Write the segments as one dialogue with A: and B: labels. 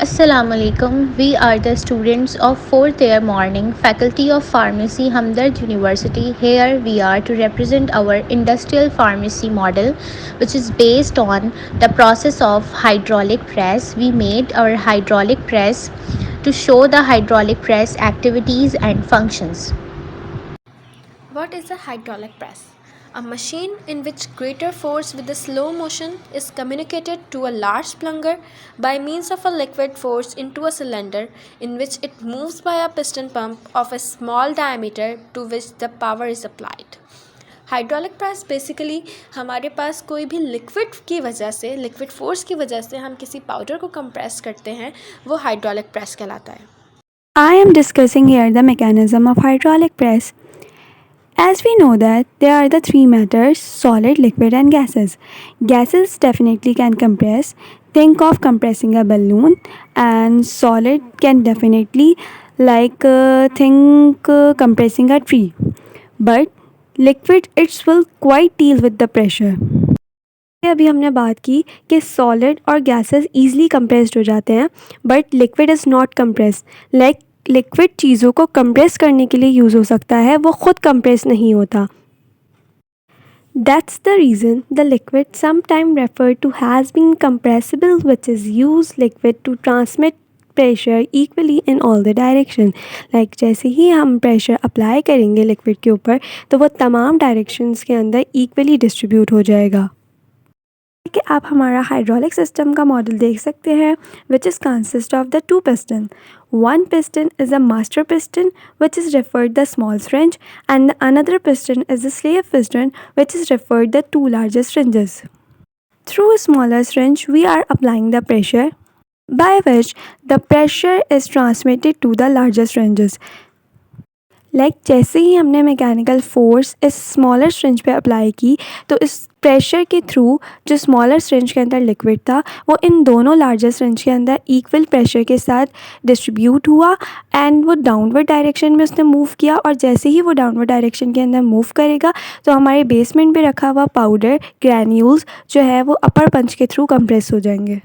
A: Assalamualaikum. We are the students of 4th year morning faculty of pharmacy Hamdard University. Here we are to represent our industrial pharmacy model, which is based on the process of hydraulic press. We made our hydraulic press to show the hydraulic press activities and functions.
B: What is a hydraulic press? A machine in which greater force with a slow motion is communicated to a large plunger by means of a liquid force into a cylinder in which it moves by a piston pump of a small diameter to which the power is applied. Hydraulic press basically हमारे पास कोई भी liquid की वजह से liquid force की वजह से हम किसी पाउडर को कंप्रेस करते हैं वो हाइड्रोलिक प्रेस कहलाता है.
C: I am discussing here the mechanism of hydraulic press. As we know that there are the three matters: solid, liquid and gases. Gases definitely can compress. Think of compressing a balloon, and solid can definitely think compressing a tree. But liquid it will quite deal with the pressure. अभी हमने बात की कि solid और gases easily compressed हो जाते हैं but liquid is not compressed. Liquid चीज़ों को कंप्रेस करने के लिए यूज़ हो सकता है, वो खुद कंप्रेस नहीं होता. That's the reason the liquid sometime referred to has been compressible, which is use liquid to transmit pressure equally in all the direction. जैसे ही हम प्रेशर अप्लाई करेंगे लिक्विड के ऊपर तो वो तमाम डायरेक्शंस के अंदर इक्वली डिस्ट्रीब्यूट हो जाएगा. कि आप हमारा हाइड्रोलिक सिस्टम का मॉडल देख सकते हैं which is consist of the two piston. One piston is a master piston which is referred the small syringe, and the another piston is the slave piston which is referred the two largest syringes. Through a smaller syringe we are applying the pressure by which the pressure is transmitted to the larger syringes. जैसे ही हमने mechanical force इस smaller syringe पे apply की तो इस pressure के through जो smaller syringe के अंदर लिक्विड था वो इन दोनों लार्जर सिरिंज के अंदर इक्वल प्रेशर के साथ डिस्ट्रीब्यूट हुआ एंड वो डाउनवर्ड डायरेक्शन में उसने मूव किया. और जैसे ही वो डाउनवर्ड डायरेक्शन के अंदर मूव करेगा तो हमारे बेसमेंट पे रखा हुआ पाउडर ग्रैन्यूल्स जो है वो अपर पंच के थ्रू कंप्रेस हो जाएंगे.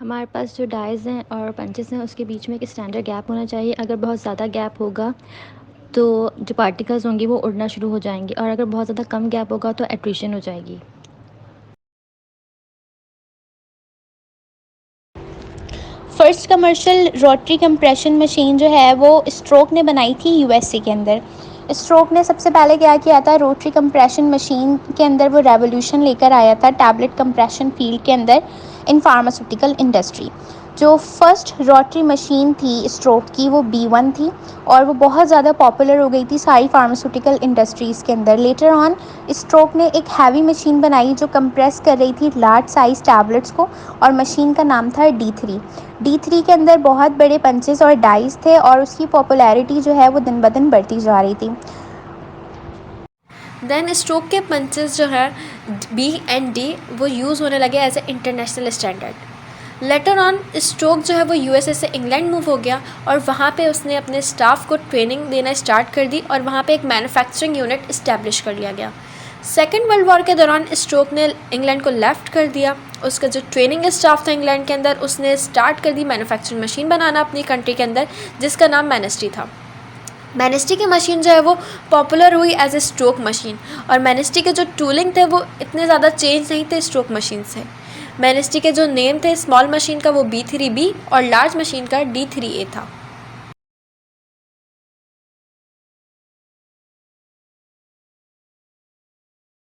A: हमारे पास जो डाइज़ हैं और पंचेस हैं उसके बीच में एक स्टैंडर्ड गैप होना चाहिए. अगर बहुत ज़्यादा गैप होगा तो जो पार्टिकल्स होंगे वो उड़ना शुरू हो जाएंगे, और अगर बहुत ज़्यादा कम गैप होगा तो एट्रिशन हो जाएगी. First commercial rotary compression machine जो है वो स्ट्रोक ने बनाई थी यूएसए के अंदर. स्ट्रोक ने सबसे पहले क्या किया था, रोटरी कंप्रेशन मशीन के अंदर वो रेवोल्यूशन लेकर आया था टैबलेट कंप्रेशन फील्ड के अंदर इन फार्मास्यूटिकल इंडस्ट्री. जो फर्स्ट रोटरी मशीन थी स्ट्रोक की वो B1 थी और वो बहुत ज़्यादा पॉपुलर हो गई थी सारी फार्मास्यूटिकल इंडस्ट्रीज़ के अंदर. लेटर ऑन स्ट्रोक ने एक हैवी मशीन बनाई जो कंप्रेस कर रही थी लार्ज साइज टैबलेट्स को, और मशीन का नाम था D3. D3 के अंदर बहुत बड़े पंचेस और डाइस थे और उसकी पॉपुलैरिटी जो है वो दिन ब दिन बढ़ती जा रही थी.
B: देन स्ट्रोक के पंचेस जो है B एंड D वो यूज़ होने लगे as a international standard. Later on stroke जो है वो यूएसए से इंग्लैंड मूव हो गया और वहाँ पे उसने अपने स्टाफ को ट्रेनिंग देना स्टार्ट कर दी और वहाँ पे एक मैन्युफैक्चरिंग यूनिट इस्टेब्लिश कर लिया गया. सेकेंड वर्ल्ड वॉर के दौरान स्ट्रोक ने इंग्लैंड को लेफ़्ट कर दिया. उसका जो ट्रेनिंग स्टाफ था इंग्लैंड के अंदर उसने स्टार्ट कर दी मैन्युफैक्चरिंग मशीन बनाना अपनी कंट्री के अंदर जिसका नाम मैनेस्टी था. मैनेस्टी की मशीन जो है वो पॉपुलर हुई एज ए स्ट्रोक मशीन, और मैनेस्टी के जो टूलिंग थे वो इतने ज़्यादा चेंज नहीं थे स्ट्रोक मशीन से. मैनेस्टी के जो नेम थे स्मॉल मशीन का वो B3B और लार्ज मशीन का D3A था.